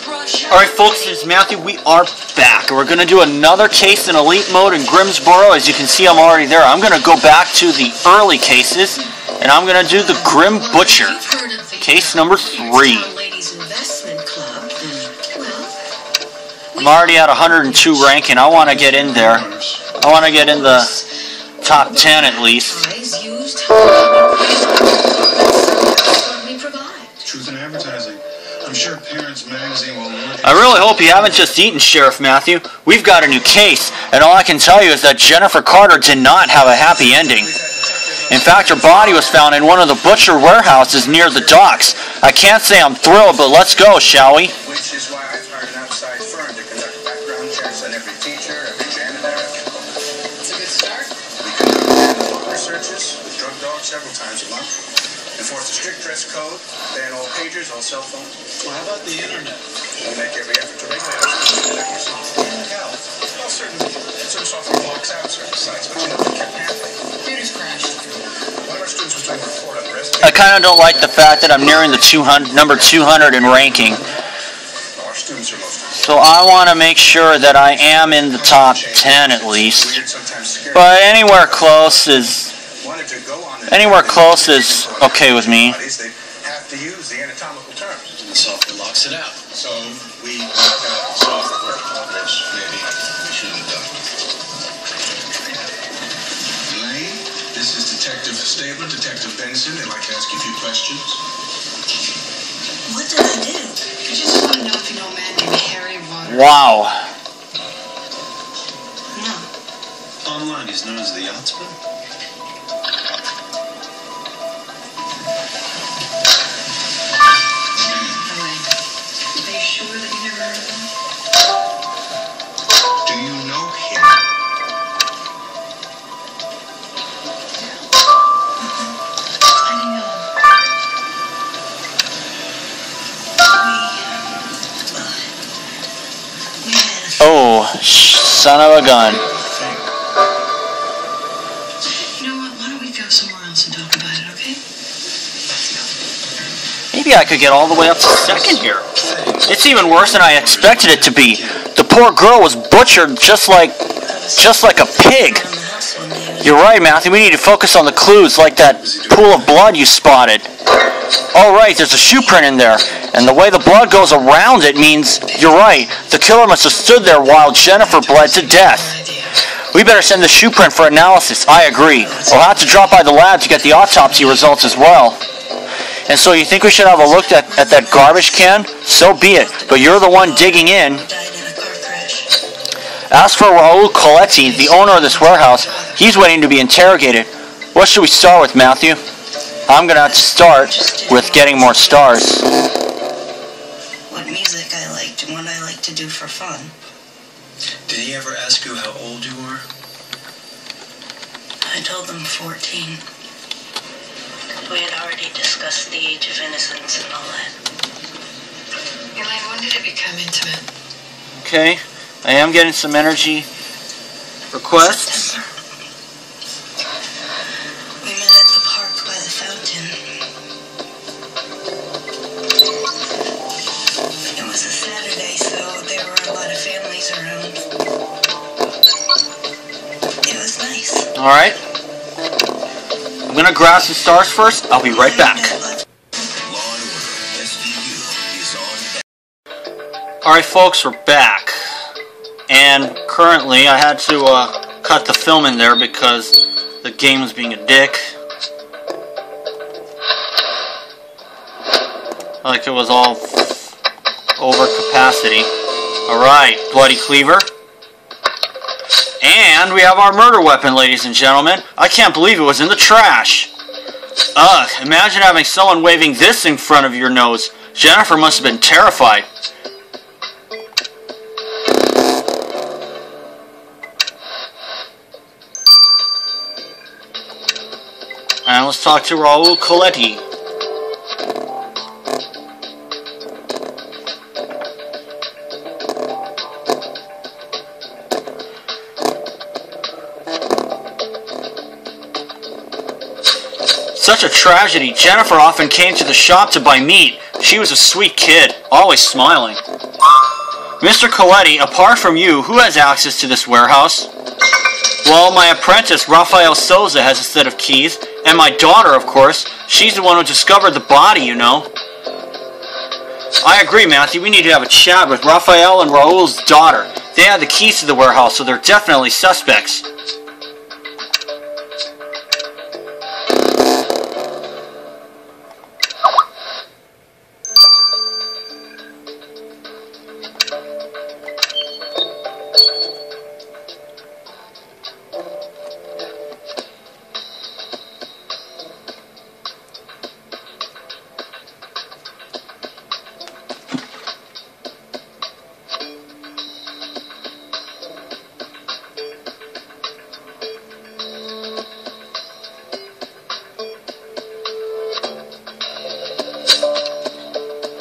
Alright folks, this is Matthew. We are back. We're going to do another case in Elite Mode in Grimsborough. As you can see, I'm already there. I'm going to go back to the early cases, and I'm going to do the Grim Butcher. Case number 3. I'm already at 102 ranking. I want to get in there. I want to get in the top 10 at least. Truth in advertising. I'm sure Parents Magazine will look. I really hope you haven't just eaten, Sheriff Matthew. We've got a new case, and all I can tell you is that Jennifer Carter did not have a happy ending. In fact, her body was found in one of the butcher warehouses near the docks. I can't say I'm thrilled, but let's go, shall we? Which is why I've hired an outside firm to conduct background checks on every teacher, every janitor. It's a good start. We conduct locker searches with drug dogs several times a month. Enforce a strict dress code, ban all pagers, all cell phones. Well, how about the internet? We make every effort to regulate our students' accuracy. Well, certain software blocks out certain sites, but you know we kept happening. Computers crashed. One of our students was doing a report on risk. I kind of don't like the fact that I'm nearing the number 200 in ranking. Our students are most. So I want to make sure that I am in the top 10 at least. But anywhere close is okay with me. They have to use the anatomical terms. And the software locks it out. So we locked out the software, which maybe we shouldn't have done. Elaine, this is Detective Stabler, Detective Benson. They'd like to ask you a few questions. What did I do? I just want to know if you know a man named Harry Water. Wow. No. Online, he's known as the Yachtsman. Oh, son of a gun. You know what? Why don't we go somewhere else and talk about it, okay? Maybe I could get all the way up to second here. It's even worse than I expected it to be. The poor girl was butchered just like a pig. You're right, Matthew. We need to focus on the clues, like that pool of blood you spotted. Oh, right, there's a shoe print in there. And the way the blood goes around it means, you're right, the killer must have stood there while Jennifer bled to death. We better send the shoe print for analysis. I agree. We'll have to drop by the lab to get the autopsy results as well. And so you think we should have a look at that garbage can? So be it. But you're the one digging in. As for Raul Coletti, the owner of this warehouse, he's waiting to be interrogated. What should we start with, Matthew? I'm going to have to start with getting more stars. What music I liked and what I like to do for fun. Did he ever ask you how old you were? I told them 14. We had already discussed the age of innocence and all that. Elaine, when did it become intimate? Okay, I am getting some energy requests. September. We met at the park by the fountain. It was a Saturday, so there were a lot of families around. It was nice. Alright. I'm going to grab some stars first. I'll be right back. Alright folks, we're back. And currently I had to cut the film in there because the game was being a dick. Like it was all over capacity. Alright, Bloody Cleaver. And we have our murder weapon, ladies and gentlemen. I can't believe it was in the trash. Ugh, imagine having someone waving this in front of your nose. Jennifer must have been terrified. And let's talk to Raul Coletti. Such a tragedy. Jennifer often came to the shop to buy meat. She was a sweet kid, always smiling. Mr. Coletti, apart from you, who has access to this warehouse? Well, my apprentice, Rafael Souza, has a set of keys, and my daughter, of course. She's the one who discovered the body, you know. I agree, Matthew. We need to have a chat with Rafael and Raul's daughter. They have the keys to the warehouse, so they're definitely suspects.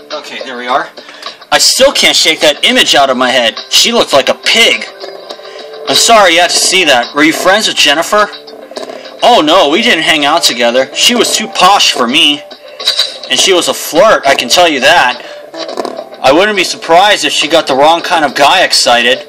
Okay, there we are. I still can't shake that image out of my head. She looked like a pig. I'm sorry you had to see that. Were you friends with Jennifer? Oh no, we didn't hang out together. She was too posh for me. And she was a flirt, I can tell you that. I wouldn't be surprised if she got the wrong kind of guy excited.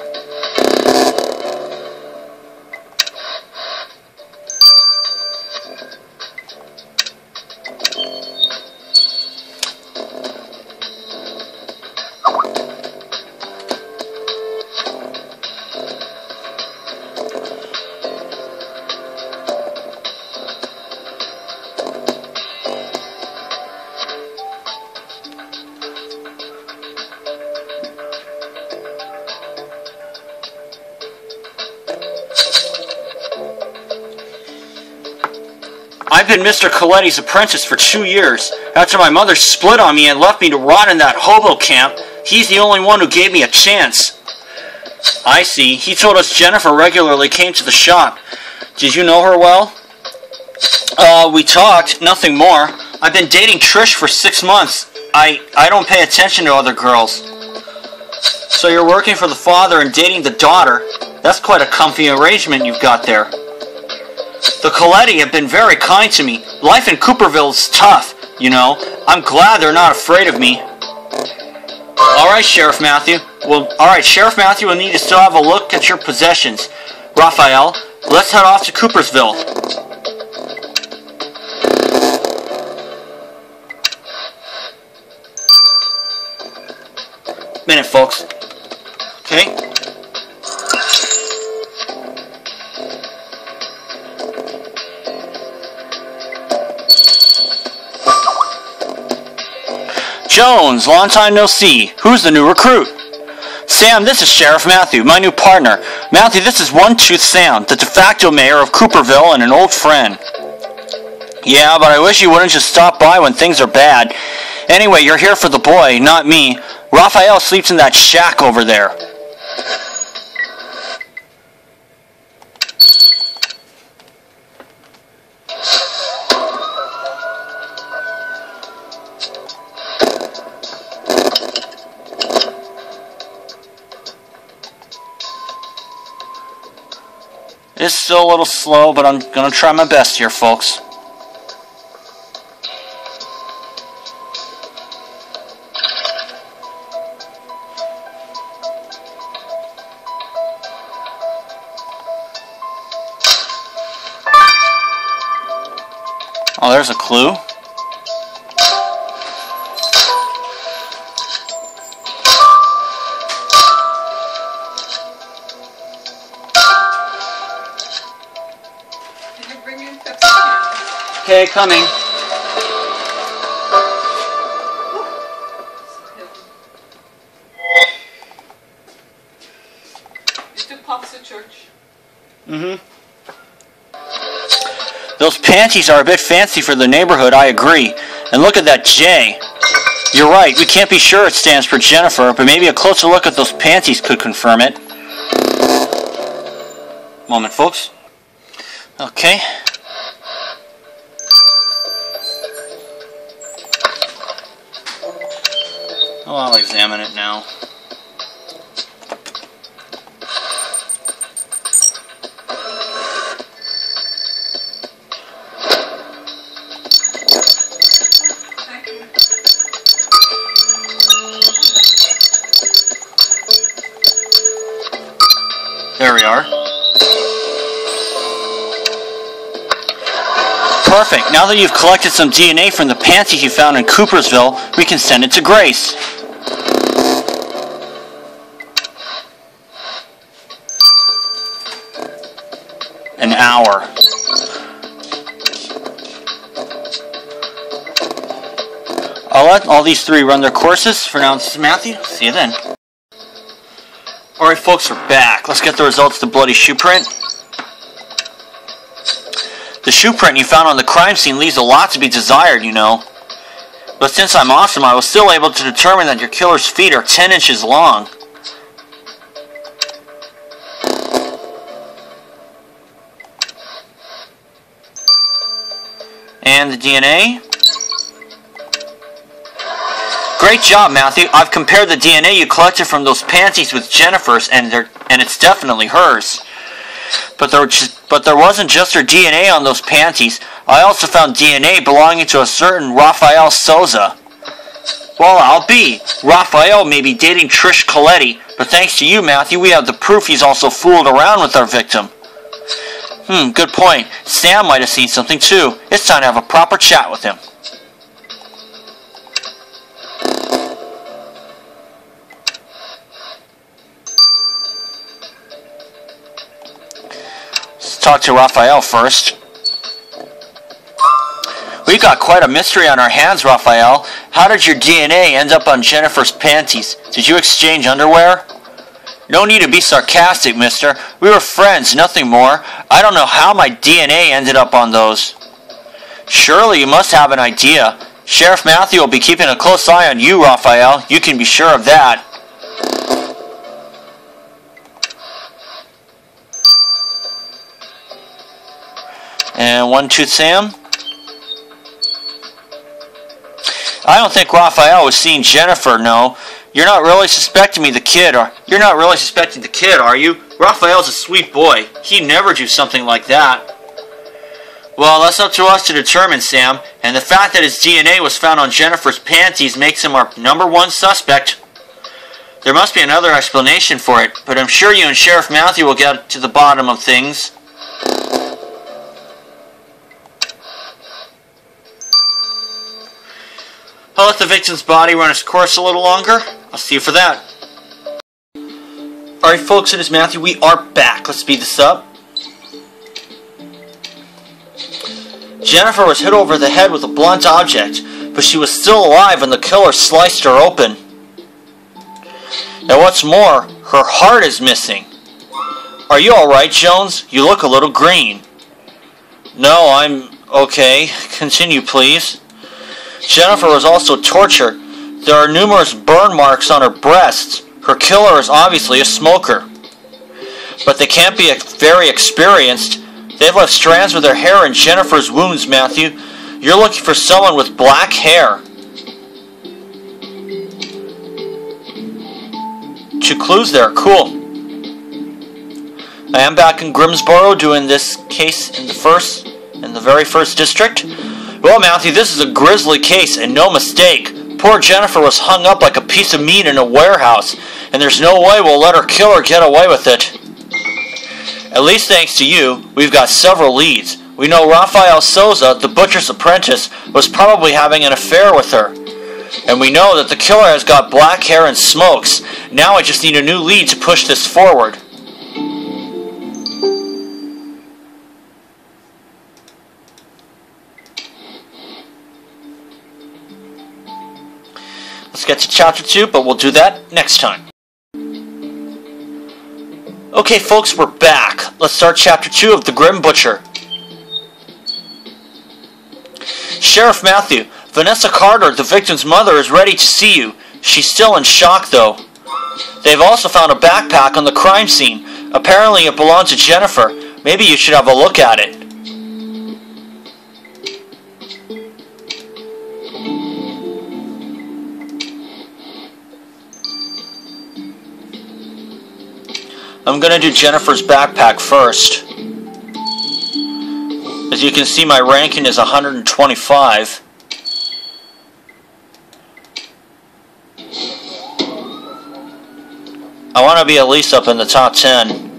I've been Mr. Coletti's apprentice for 2 years. After my mother split on me and left me to rot in that hobo camp, he's the only one who gave me a chance. I see. He told us Jennifer regularly came to the shop. Did you know her well? We talked, nothing more. I've been dating Trish for 6 months. I don't pay attention to other girls. So you're working for the father and dating the daughter. That's quite a comfy arrangement you've got there. The Coletti have been very kind to me. Life in Cooperville is tough, you know. I'm glad they're not afraid of me. Alright, Sheriff Matthew. Sheriff Matthew will need to still have a look at your possessions. Raphael, let's head off to Coopersville. Minute, folks. Okay. Jones, long time no see. Who's the new recruit? Sam, this is Sheriff Matthew, my new partner. Matthew, this is One Tooth Sam, the de facto mayor of Cooperville and an old friend. Yeah, but I wish you wouldn't just stop by when things are bad. Anyway, you're here for the boy, not me. Raphael sleeps in that shack over there. It's still a little slow, but I'm going to try my best here, folks. Oh, there's a clue. Okay, coming. You took Pops to church? Mm-hmm. Those panties are a bit fancy for the neighborhood, I agree. And look at that J. You're right, we can't be sure it stands for Jennifer, but maybe a closer look at those panties could confirm it. Moment, folks. Okay. Oh, I'll examine it now. There we are. Perfect. Now that you've collected some DNA from the panties you found in Coopersville, we can send it to Grace. An hour. I'll let all these three run their courses. For now, this is Matthew. See you then. Alright folks, we're back. Let's get the results of the bloody shoe print. The shoe print you found on the crime scene leaves a lot to be desired, you know. But since I'm awesome, I was still able to determine that your killer's feet are 10 inches long. And the DNA. Great job, Matthew. I've compared the DNA you collected from those panties with Jennifer's, and it's definitely hers. But there wasn't just her DNA on those panties. I also found DNA belonging to a certain Rafael Souza. Well, I'll be. Rafael may be dating Trish Coletti, but thanks to you, Matthew, we have the proof he's also fooled around with our victim. Good point. Sam might have seen something too. It's time to have a proper chat with him. Let's talk to Rafael first. We've got quite a mystery on our hands, Rafael. How did your DNA end up on Jennifer's panties? Did you exchange underwear? No need to be sarcastic, mister. We were friends, nothing more. I don't know how my DNA ended up on those. Surely you must have an idea. Sheriff Matthew will be keeping a close eye on you, Rafael. You can be sure of that. And 1, 2, Sam. I don't think Rafael was seeing Jennifer, no. You're not really suspecting the kid, are you? Rafael's a sweet boy. He'd never do something like that. Well, that's up to us to determine, Sam. And the fact that his DNA was found on Jennifer's panties makes him our #1 suspect. There must be another explanation for it, but I'm sure you and Sheriff Matthew will get to the bottom of things. I'll let the victim's body run its course a little longer. I'll see you for that. Alright folks, it is Matthew. We are back. Let's speed this up. Jennifer was hit over the head with a blunt object, but she was still alive when the killer sliced her open. And what's more, her heart is missing. Are you alright, Jones? You look a little green. No, I'm okay. Continue, please. Jennifer was also tortured. There are numerous burn marks on her breasts. Her killer is obviously a smoker. But they can't be very experienced. They've left strands of their hair in Jennifer's wounds, Matthew. You're looking for someone with black hair. 2 clues there. Cool. I am back in Grimsborough doing this case in the very first district. Well, Matthew, this is a grisly case, and no mistake. Poor Jennifer was hung up like a piece of meat in a warehouse, and there's no way we'll let her killer get away with it. At least thanks to you, we've got several leads. We know Rafael Souza, the butcher's apprentice, was probably having an affair with her. And we know that the killer has got black hair and smokes. Now I just need a new lead to push this forward. Let's get to Chapter 2, but we'll do that next time. Okay, folks, we're back. Let's start Chapter 2 of The Grim Butcher. Sheriff Matthew, Vanessa Carter, the victim's mother, is ready to see you. She's still in shock, though. They've also found a backpack on the crime scene. Apparently it belonged to Jennifer. Maybe you should have a look at it. I'm going to do Jennifer's backpack first. As you can see, my ranking is 125. I want to be at least up in the top 10.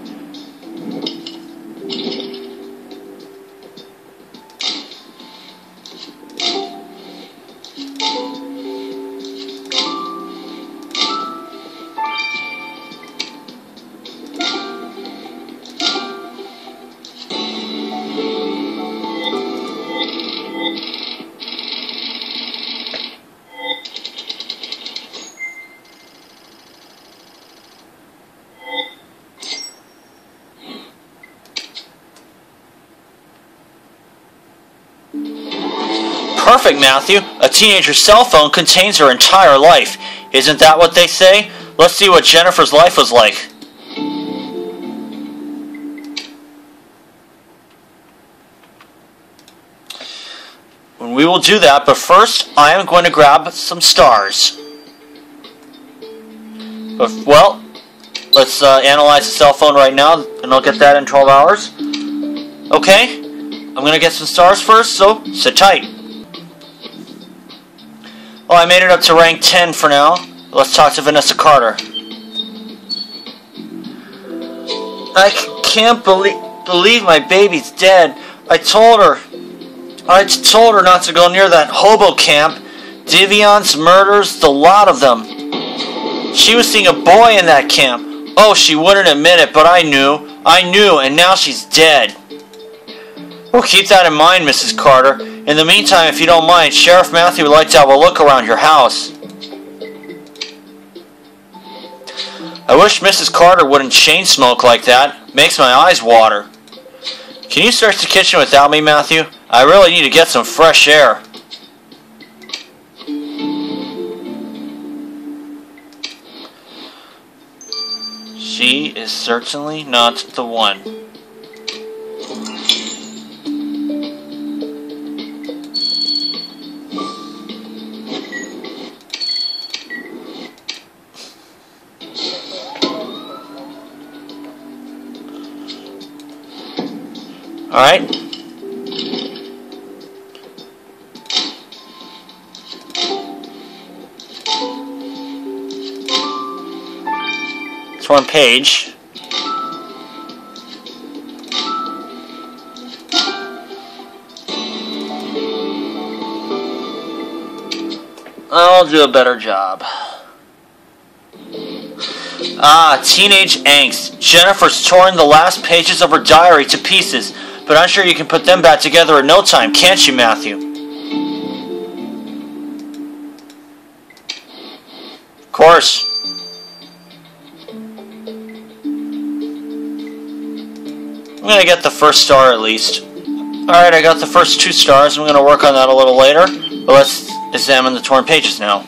perfect, Matthew. A teenager's cell phone contains her entire life. Isn't that what they say? Let's see what Jennifer's life was like. We will do that, but first I am going to grab some stars. Well, let's analyze the cell phone right now, and I'll get that in 12 hours. Okay, I'm going to get some stars first, so sit tight. Well, I made it up to rank 10 for now. Let's talk to Vanessa Carter. I can't believe my baby's dead. I told her not to go near that hobo camp. Divion's murders, the lot of them. She was seeing a boy in that camp. Oh, she wouldn't admit it, but I knew, and now she's dead. Well, keep that in mind, Mrs. Carter. In the meantime, if you don't mind, Sheriff Matthew would like to have a look around your house. I wish Mrs. Carter wouldn't chain smoke like that. Makes my eyes water. Can you search the kitchen without me, Matthew? I really need to get some fresh air. She is certainly not the one. Alright. It's one page. I'll do a better job. Ah, teenage angst. Jennifer's torn the last pages of her diary to pieces, but I'm sure you can put them back together in no time, can't you, Matthew? Of course. I'm going to get the first star at least. Alright, I got the first 2 stars. I'm going to work on that a little later. But let's examine the torn pages now.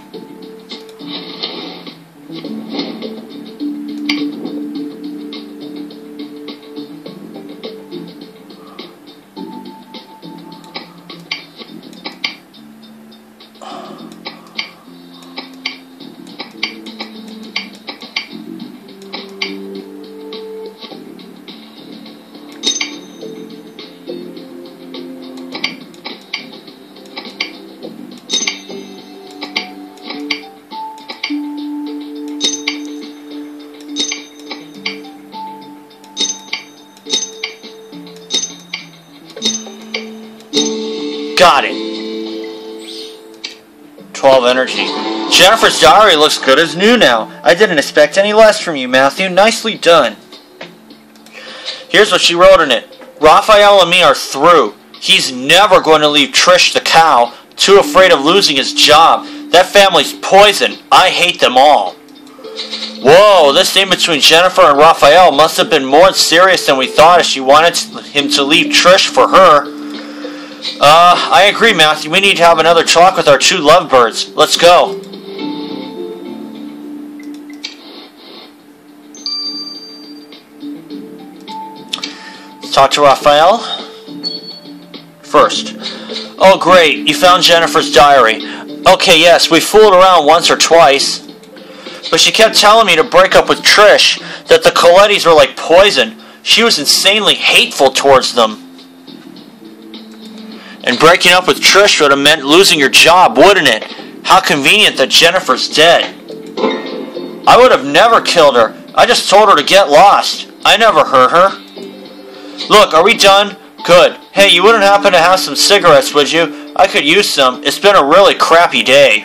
Got it. 12 energy. Jennifer's diary looks good as new now. I didn't expect any less from you, Matthew. Nicely done. Here's what she wrote in it. Raphael and me are through. He's never going to leave Trish the cow, too afraid of losing his job. That family's poison. I hate them all. Whoa, this thing between Jennifer and Raphael must have been more serious than we thought if she wanted him to leave Trish for her. I agree, Matthew. We need to have another talk with our 2 lovebirds. Let's go. Let's talk to Raphael. First. Oh, great. You found Jennifer's diary. Okay, yes, we fooled around once or twice. But she kept telling me to break up with Trish, that the Colettis were like poison. She was insanely hateful towards them. And breaking up with Trish would have meant losing your job, wouldn't it? How convenient that Jennifer's dead. I would have never killed her. I just told her to get lost. I never hurt her. Look, are we done? Good. Hey, you wouldn't happen to have some cigarettes, would you? I could use some. It's been a really crappy day.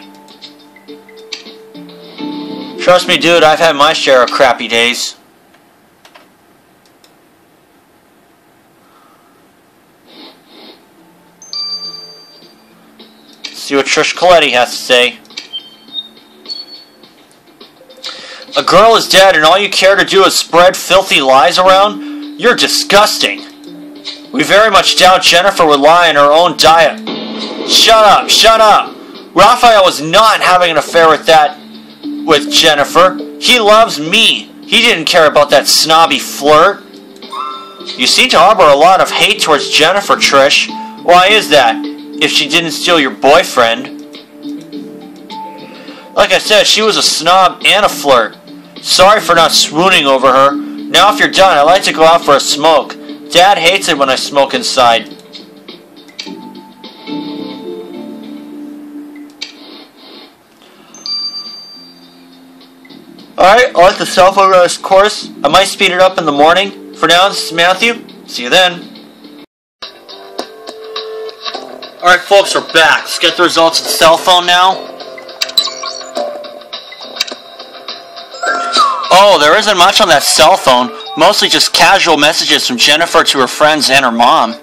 Trust me, dude, I've had my share of crappy days. See what Trish Coletti has to say. A girl is dead and all you care to do is spread filthy lies around? You're disgusting. We very much doubt Jennifer would lie in her own diet. Shut up, shut up. Raphael was not having an affair with Jennifer. He loves me. He didn't care about that snobby flirt. You seem to harbor a lot of hate towards Jennifer, Trish. Why is that, if she didn't steal your boyfriend? Like I said, she was a snob and a flirt. Sorry for not swooning over her. Now if you're done, I'd like to go out for a smoke. Dad hates it when I smoke inside. Alright, I'll let the cell phone run its course. I might speed it up in the morning. For now, this is Matthew. See you then. Alright folks, we're back. Let's get the results of the cell phone now. Oh, there isn't much on that cell phone. Mostly just casual messages from Jennifer to her friends and her mom.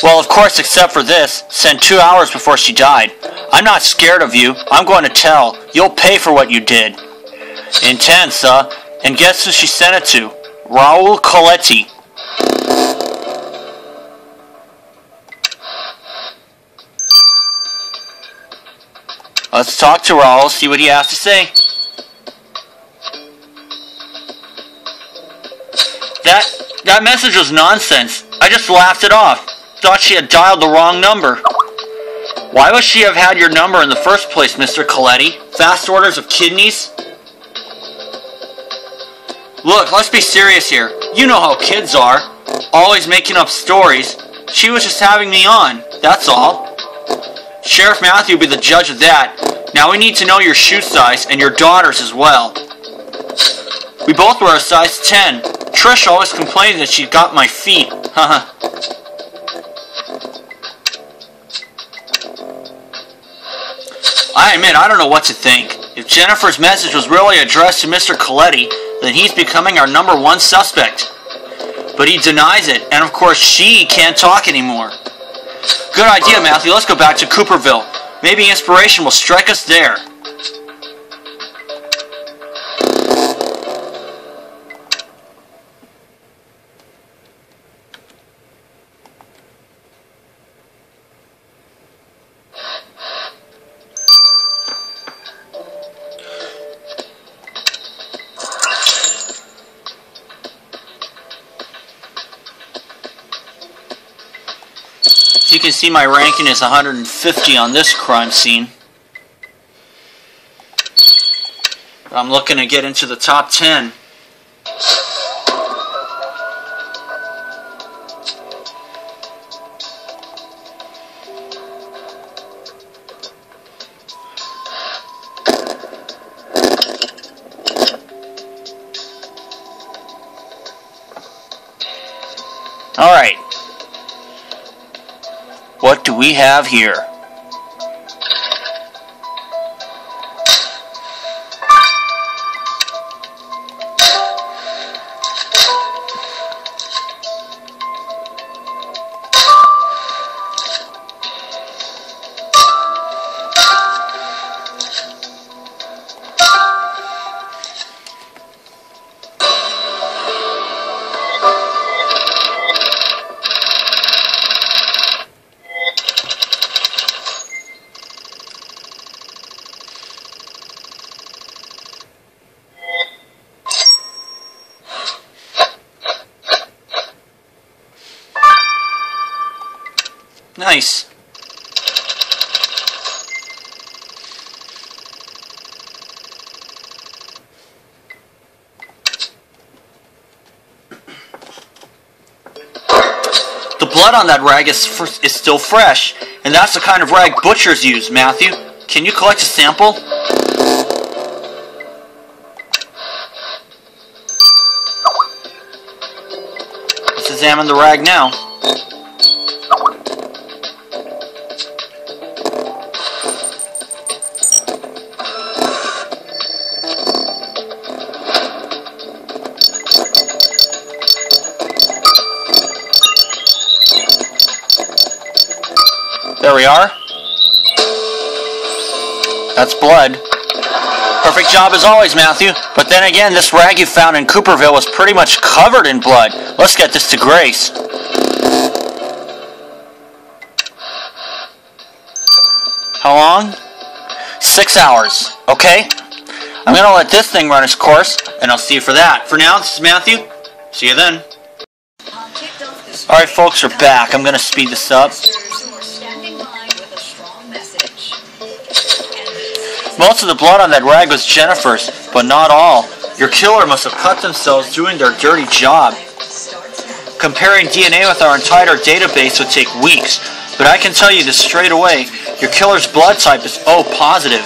Well, of course, except for this, sent 2 hours before she died. I'm not scared of you. I'm going to tell. You'll pay for what you did. Intense, huh? And guess who she sent it to? Raul Coletti. Let's talk to Raul, see what he has to say. That message was nonsense. I just laughed it off. Thought she had dialed the wrong number. Why would she have had your number in the first place, Mr. Coletti? Fast orders of kidneys? Look, let's be serious here. You know how kids are. Always making up stories. She was just having me on, that's all. Sheriff Matthew will be the judge of that. Now we need to know your shoe size and your daughter's as well. We both wear a size 10. Trish always complains that she got my feet. Haha. I admit, I don't know what to think. If Jennifer's message was really addressed to Mr. Coletti, then he's becoming our #1 suspect. But he denies it, and of course she can't talk anymore. Good idea, Matthew. Let's go back to Cooperville. Maybe inspiration will strike us there. You can see my ranking is 150 on this crime scene. I'm looking to get into the top 10. All right. What do we have here? Nice. The blood on that rag is still fresh, and that's the kind of rag butchers use, Matthew. Can you collect a sample? Let's examine the rag now. There we are. That's blood. Perfect job as always, Matthew. But then again, this rag you found in Cooperville was pretty much covered in blood. Let's get this to Grace. How long? 6 hours, okay? I'm gonna let this thing run its course, and I'll see you for that. For now, this is Matthew. See you then. Alright folks, we're back. I'm gonna speed this up. Most of the blood on that rag was Jennifer's, but not all. Your killer must have cut themselves doing their dirty job. Comparing DNA with our entire database would take weeks, but I can tell you this straight away. Your killer's blood type is O positive.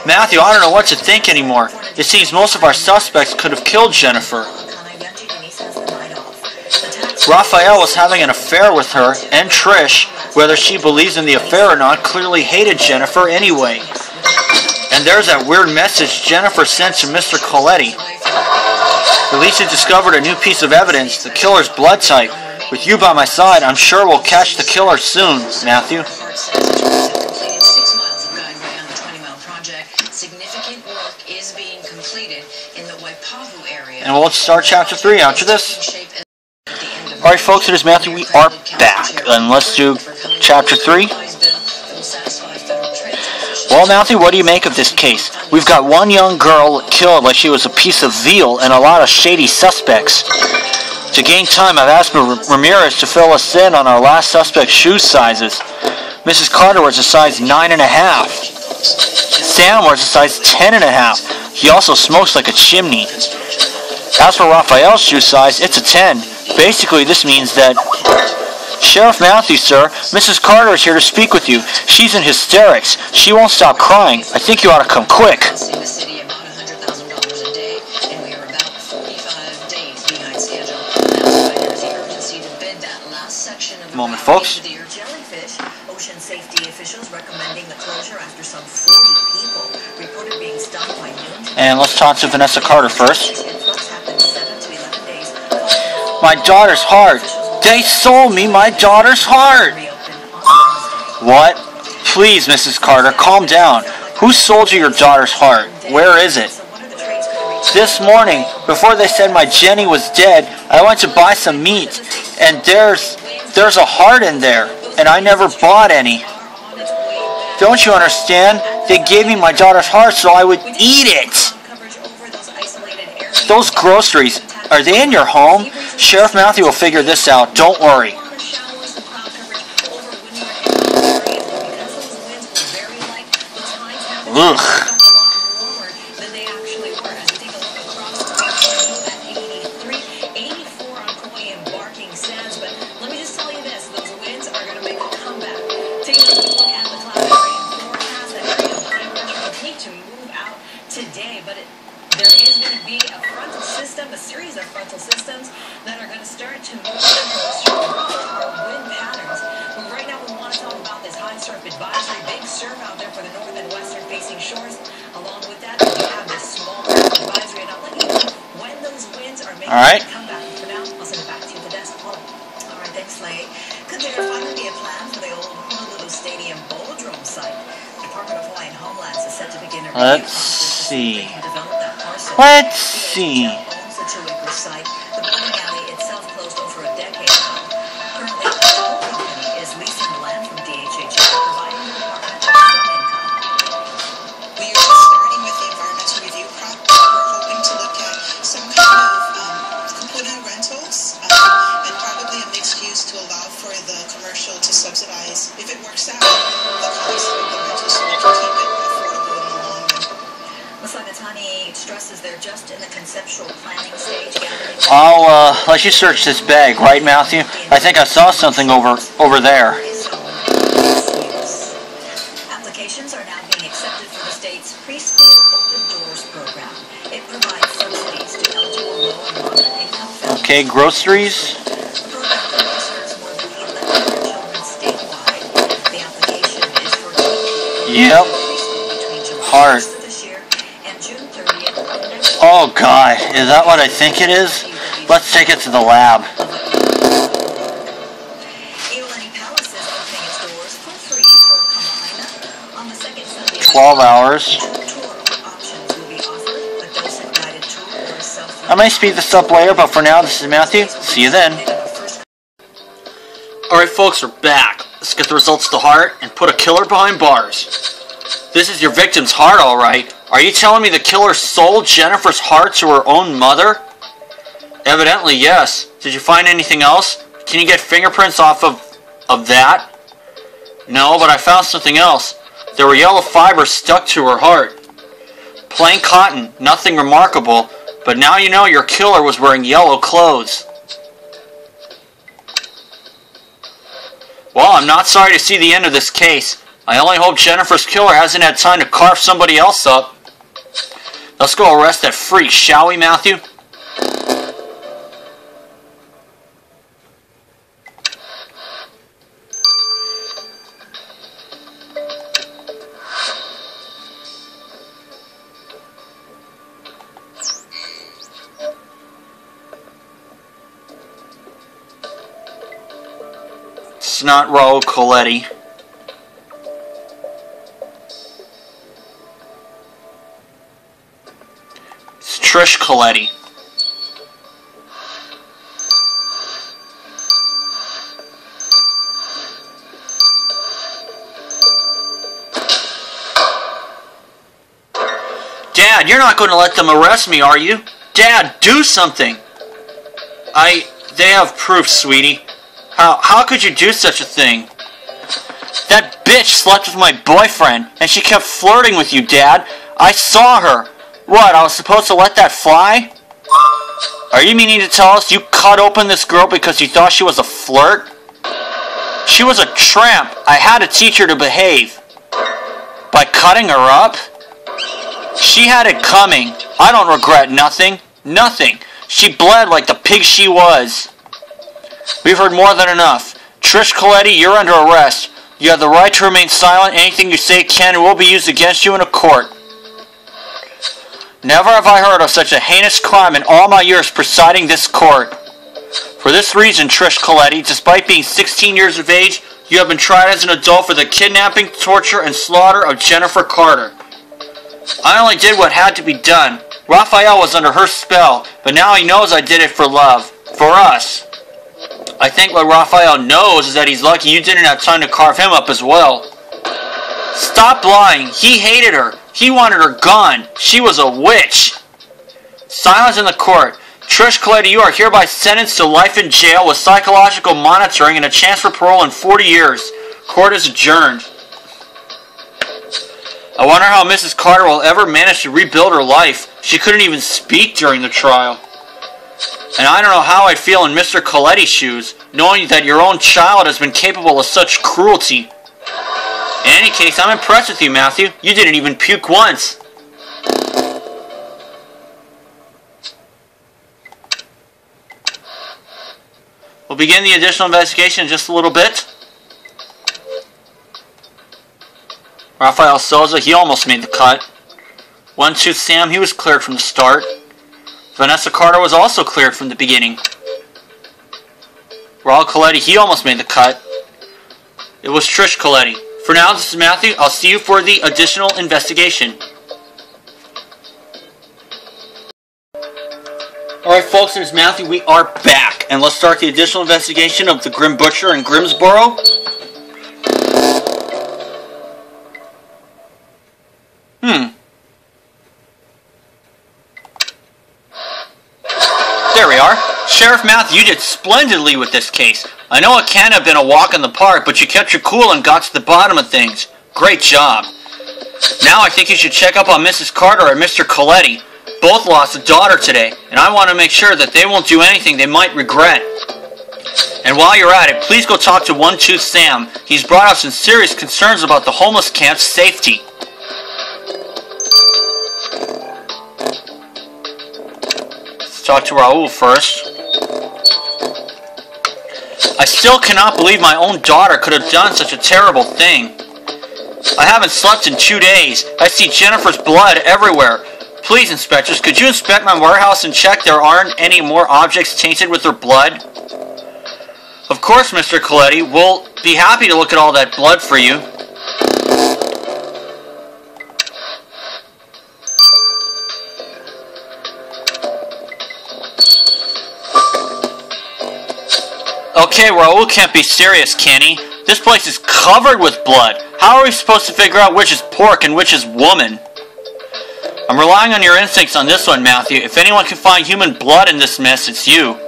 Matthew, I don't know what to think anymore. It seems most of our suspects could have killed Jennifer. Raphael was having an affair with her, and Trish, whether she believes in the affair or not, clearly hated Jennifer anyway. And there's that weird message Jennifer sent to Mr. Coletti. At least it discovered a new piece of evidence, the killer's blood type. With you by my side, I'm sure we'll catch the killer soon, Matthew. And we'll start chapter 3 after this. Alright folks, it is Matthew. We are back. And let's do chapter 3. Well, Matthew, what do you make of this case? We've got one young girl killed like she was a piece of veal and a lot of shady suspects. To gain time, I've asked Ramirez to fill us in on our last suspect's shoe sizes. Mrs. Carter wears a size 9.5. Sam wears a size 10.5. He also smokes like a chimney. As for Raphael's shoe size, it's a 10. Basically, this means that... Sheriff Matthew, sir, Mrs. Carter is here to speak with you. She's in hysterics. She won't stop crying. I think you ought to come quick. Moment, folks. Ocean safety officials recommending the closure after some 40 people reported being stung by noon. And let's talk to Vanessa Carter first. My daughter's heart. They sold me my daughter's heart. What? Please, Mrs. Carter, calm down. Who sold you your daughter's heart? Where is it? This morning, before they said my Jenny was dead, I went to buy some meat, and there's a heart in there, and I never bought any. Don't you understand? They gave me my daughter's heart so I would eat it. Those groceries, are they in your home? Sheriff Matthew will figure this out. Don't worry. Ugh. All right. I'll send it back to you at the desk. All right, thanks, Slade. Could there finally be a plan for the old Honolulu Stadium Bowldrome site? The Department of Hawaiian Homelands is set to begin a review. Let's see. Let's see. The bowling alley itself closed over a decade ago. Currently, the whole company is leasing the land from DHHA, providing the department with some income. We are starting with the environmental review project. We're hoping to look at some kind of rentals and probably a mixed use to allow for the commercial to subsidize, if it works out, the cost of the rental so we can keep it affordable in the long run. Ms. Lagatani stresses they're just in the conceptual planning stage. I'll let you search this bag, right, Matthew? I think I saw something over there. Applications are now being accepted for the state's preschool open doors program. It provides subsidies to eligible low and moderate income families. Okay, groceries. The program currently serves more than 1,100 children statewide. The application is for Yep. Heart. this year and June 30th of next year. Oh God, is that what I think it is? Let's take it to the lab. Iolani Palace is opening its doors for free for Kama'aina on the second Sunday of 12 hours. I may speed this up later, but for now, this is Matthew. See you then. Alright folks, we're back. Let's get the results of the heart and put a killer behind bars. This is your victim's heart, alright. Are you telling me the killer sold Jennifer's heart to her own mother? Evidently, yes. Did you find anything else? Can you get fingerprints off of that? No, but I found something else. There were yellow fibers stuck to her heart. Plain cotton, nothing remarkable, but now you know your killer was wearing yellow clothes. Well, I'm not sorry to see the end of this case. I only hope Jennifer's killer hasn't had time to carve somebody else up. Let's go arrest that freak, shall we, Matthew? It's not Raul Coletti. It's Trish Coletti. Dad, you're not going to let them arrest me, are you? Dad, do something! They have proof, sweetie. How could you do such a thing? That bitch slept with my boyfriend, and she kept flirting with you, Dad. I saw her. What, I was supposed to let that fly? Are you meaning to tell us you cut open this girl because you thought she was a flirt? She was a tramp. I had to teach her to behave. By cutting her up? She had it coming. I don't regret nothing. Nothing. She bled like the pig she was. We've heard more than enough. Trish Coletti, you're under arrest. You have the right to remain silent. Anything you say can and will be used against you in a court. Never have I heard of such a heinous crime in all my years presiding this court. For this reason, Trish Coletti, despite being 16 years of age, you have been tried as an adult for the kidnapping, torture, and slaughter of Jennifer Carter. I only did what had to be done. Raphael was under her spell, but now he knows I did it for love. For us. I think what Raphael knows is that he's lucky you didn't have time to carve him up as well. Stop lying. He hated her. He wanted her gone. She was a witch. Silence in the court. Trish Coletti, you are hereby sentenced to life in jail with psychological monitoring and a chance for parole in 40 years. Court is adjourned. I wonder how Mrs. Carter will ever manage to rebuild her life. She couldn't even speak during the trial. And I don't know how I'd feel in Mr. Coletti's shoes, knowing that your own child has been capable of such cruelty. In any case, I'm impressed with you, Matthew. You didn't even puke once. We'll begin the additional investigation in just a little bit. Raphael Souza, he almost made the cut. 1-2 Sam, he was cleared from the start. Vanessa Carter was also cleared from the beginning. Raul Coletti, he almost made the cut. It was Trish Coletti. For now, this is Matthew. I'll see you for the additional investigation. Alright folks, it is Matthew. We are back. And let's start the additional investigation of the Grim Butcher in Grimsborough. There we are. Sheriff Matthew, you did splendidly with this case. I know it can't have been a walk in the park, but you kept your cool and got to the bottom of things. Great job. Now I think you should check up on Mrs. Carter and Mr. Coletti. Both lost a daughter today, and I want to make sure that they won't do anything they might regret. And while you're at it, please go talk to 1-2 Sam. He's brought up some serious concerns about the homeless camp's safety. Let's talk to Raul first. I still cannot believe my own daughter could have done such a terrible thing. I haven't slept in 2 days. I see Jennifer's blood everywhere. Please, inspectors, could you inspect my warehouse and check there aren't any more objects tainted with her blood? Of course, Mr. Coletti. We'll be happy to look at all that blood for you. Okay, Raul can't be serious, can he? This place is covered with blood. How are we supposed to figure out which is pork and which is woman? I'm relying on your instincts on this one, Matthew. If anyone can find human blood in this mess, it's you.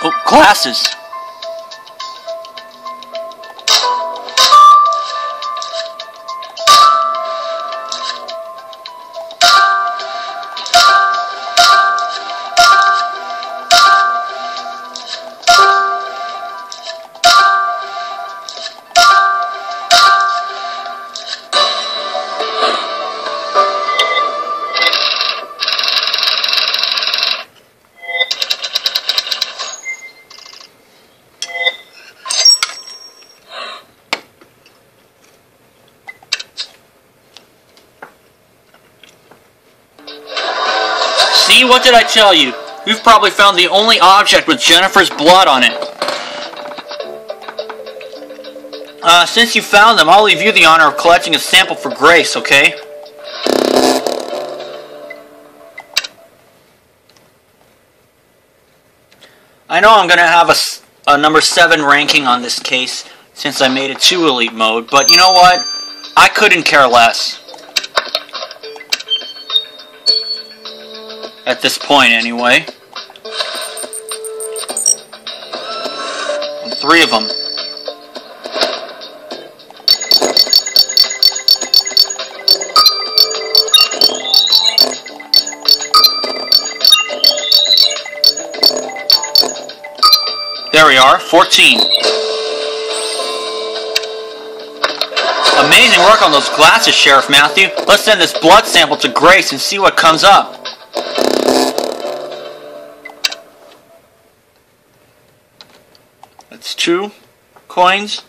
Oh, glasses. See, what did I tell you? We've probably found the only object with Jennifer's blood on it. Since you found them, I'll leave you the honor of collecting a sample for Grace, okay? I know I'm going to have a number 7 ranking on this case since I made it to Elite Mode, but you know what? I couldn't care less. At this point, anyway. And 3 of them. There we are, 14. Amazing work on those glasses, Sheriff Matthew. Let's send this blood sample to Grace and see what comes up. That's 2 coins.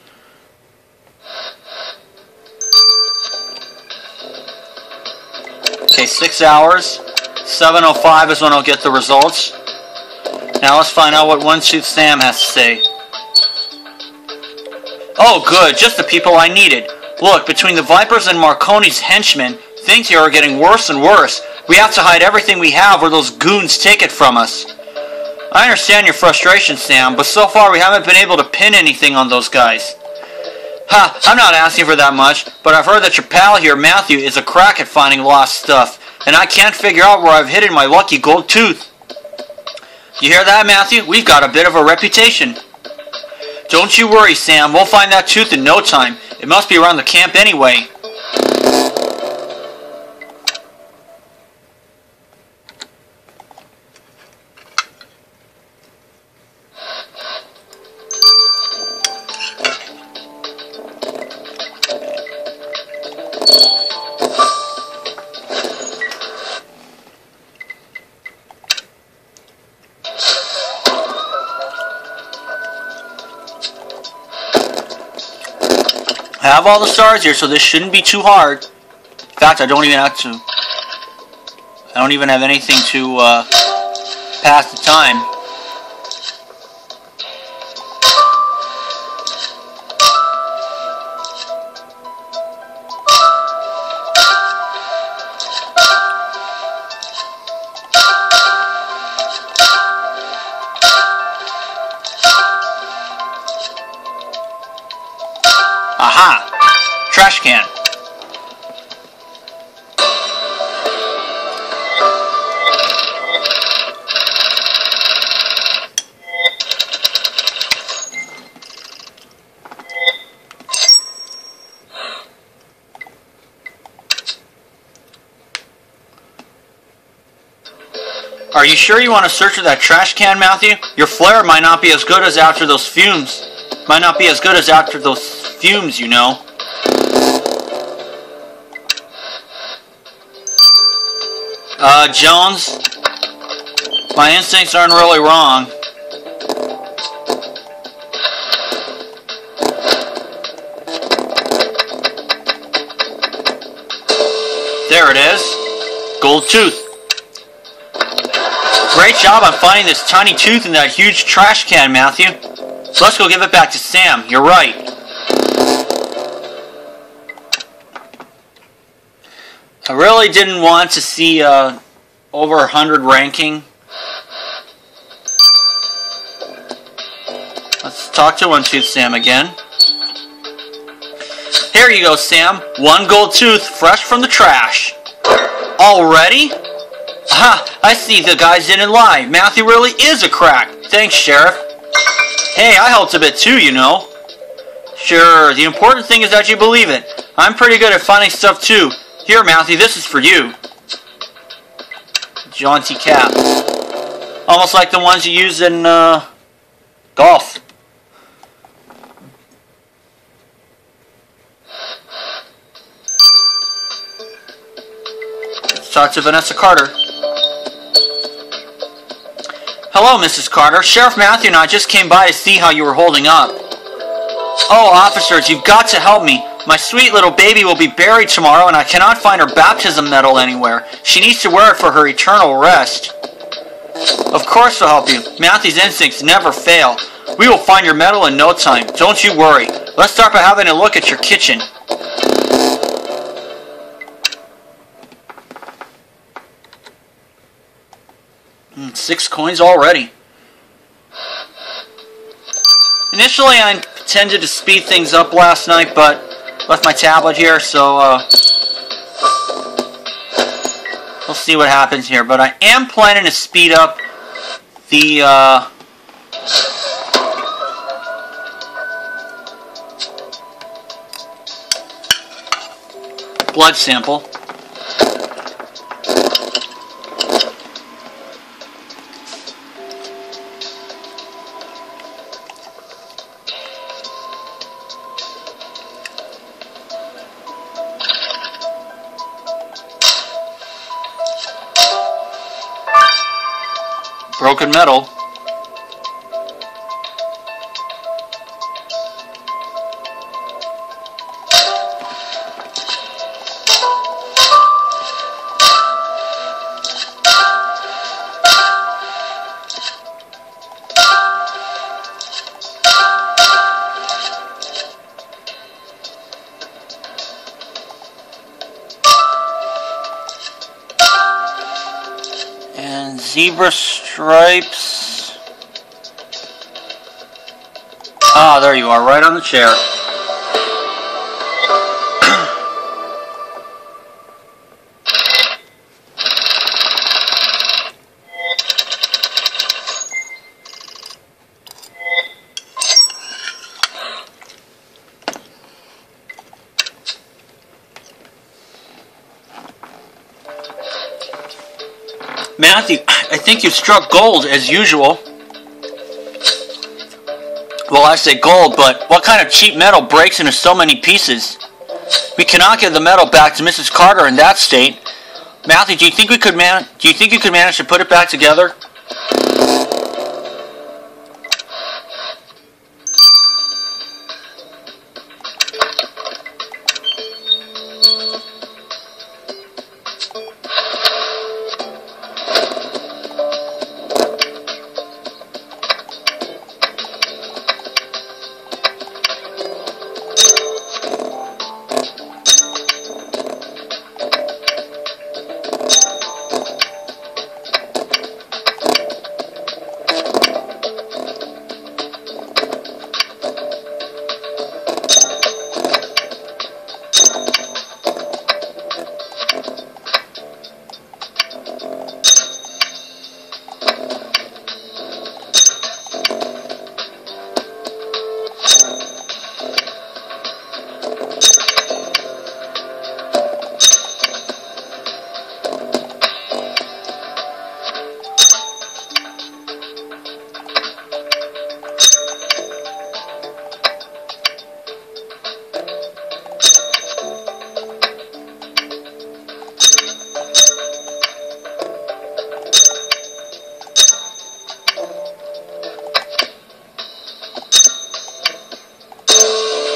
Okay, 6 hours. 7:05 is when I'll get the results. Now let's find out what One Tooth Sam has to say. Oh good, just the people I needed. Look, between the Vipers and Marconi's henchmen, things here are getting worse and worse. We have to hide everything we have or those goons take it from us. I understand your frustration, Sam, but so far we haven't been able to pin anything on those guys. Ha, I'm not asking for that much, but I've heard that your pal here, Matthew, is a crack at finding lost stuff, and I can't figure out where I've hidden my lucky gold tooth. You hear that, Matthew? We've got a bit of a reputation. Don't you worry, Sam. We'll find that tooth in no time. It must be around the camp anyway. I have all the stars here, so this shouldn't be too hard. In fact, I don't even have anything to pass the time. Aha! Trash can. Are you sure you want to search for that trash can, Matthew? Your flare might not be as good as after those fumes. You know. Jones, my instincts aren't really wrong. There it is. Gold tooth. Great job on finding this tiny tooth in that huge trash can, Matthew. Let's go give it back to Sam. You're right. I really didn't want to see over 100 ranking. Let's talk to One Tooth Sam again. Here you go, Sam. 1 gold tooth, fresh from the trash. Already? Aha, I see the guys didn't lie. Matthew really is a crack. Thanks, Sheriff. Hey, I helped a bit too, you know. Sure, the important thing is that you believe it. I'm pretty good at finding stuff too. Here, Matthew, this is for you. Jaunty cap. Almost like the ones you use in golf. Let's talk to Vanessa Carter. Hello, Mrs. Carter. Sheriff Matthew and I just came by to see how you were holding up. Oh, officers, you've got to help me. My sweet little baby will be buried tomorrow and I cannot find her baptism medal anywhere. She needs to wear it for her eternal rest. Of course we'll help you. Matthew's instincts never fail. We will find your medal in no time. Don't you worry. Let's start by having a look at your kitchen. Six coins already. Initially, I intended to speed things up last night, but left my tablet here, so we'll see what happens here. But I am planning to speed up the blood sample. Broken metal. And zebra stripes. Ah, there you are, right on the chair. Matthew, I think you struck gold as usual. Well, I say gold, but what kind of cheap metal breaks into so many pieces? We cannot give the metal back to Mrs. Carter in that state. Matthew, do you think you could manage to put it back together?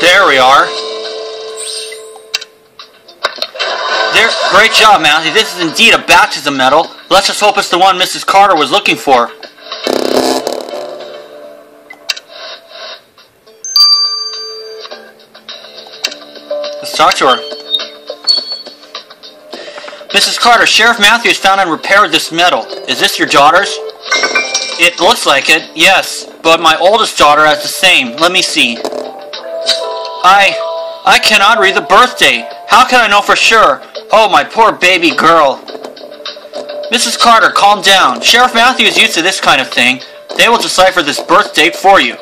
There we are. Great job, Matthew. This is indeed a baptism medal. Let's just hope it's the one Mrs. Carter was looking for. Let's talk to her. Mrs. Carter, Sheriff Matthews found and repaired this medal. Is this your daughter's? It looks like it, yes. But my oldest daughter has the same. Let me see. I cannot read the birthday. How can I know for sure? Oh, my poor baby girl. Mrs. Carter, calm down. Sheriff Matthews is used to this kind of thing. They will decipher this birth date for you.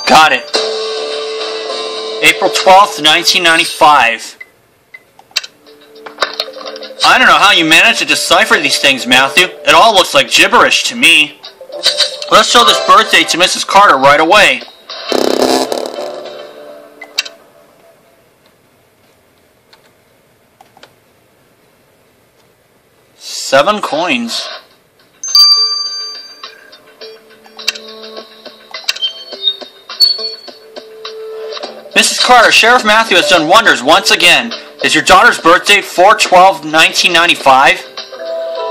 Got it. April 12th, 1995. I don't know how you managed to decipher these things, Matthew. It all looks like gibberish to me. Let's show this birthday to Mrs. Carter right away. $7 coins. Mrs. Carter, Sheriff Matthew has done wonders once again. Is your daughter's birthday 4/12/1995?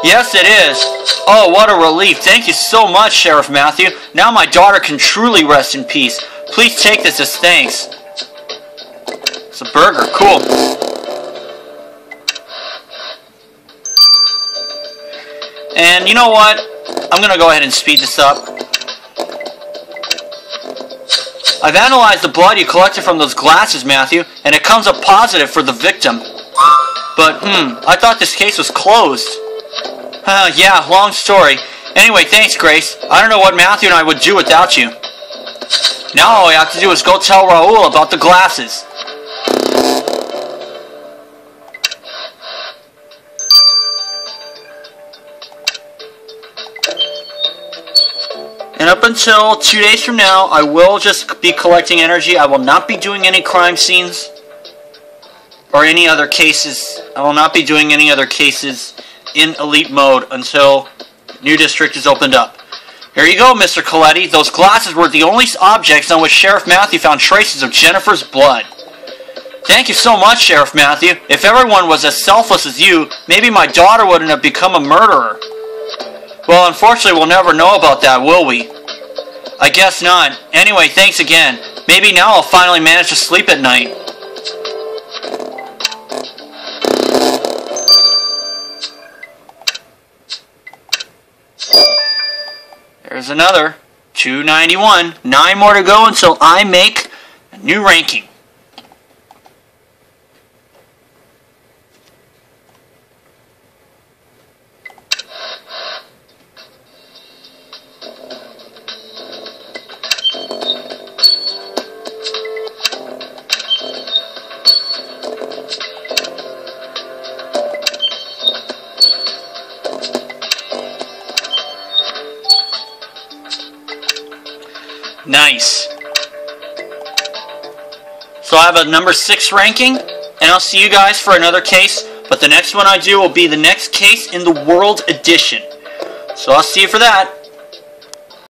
Yes, it is. Oh, what a relief. Thank you so much, Sheriff Matthew. Now my daughter can truly rest in peace. Please take this as thanks. It's a burger. Cool. And you know what? I'm going to go ahead and speed this up. I've analyzed the blood you collected from those glasses, Matthew, and it comes up positive for the victim. But, I thought this case was closed. Yeah, long story. Anyway, thanks, Grace. I don't know what Matthew and I would do without you. Now all we have to do is go tell Raoul about the glasses. And up until 2 days from now, I will just be collecting energy. I will not be doing any crime scenes or any other cases. I will not be doing any other cases in elite mode until new district is opened up. Here you go, Mr. Coletti. Those glasses were the only objects on which Sheriff Matthew found traces of Jennifer's blood. Thank you so much, Sheriff Matthew. If everyone was as selfless as you, maybe my daughter wouldn't have become a murderer. Well, unfortunately, we'll never know about that, will we? I guess not. Anyway, thanks again. Maybe now I'll finally manage to sleep at night. There's another. 291. 9 more to go until I make a new ranking. Nice. So I have a number 6 ranking, and I'll see you guys for another case, but the next one I do will be the next case in the World Edition. So I'll see you for that.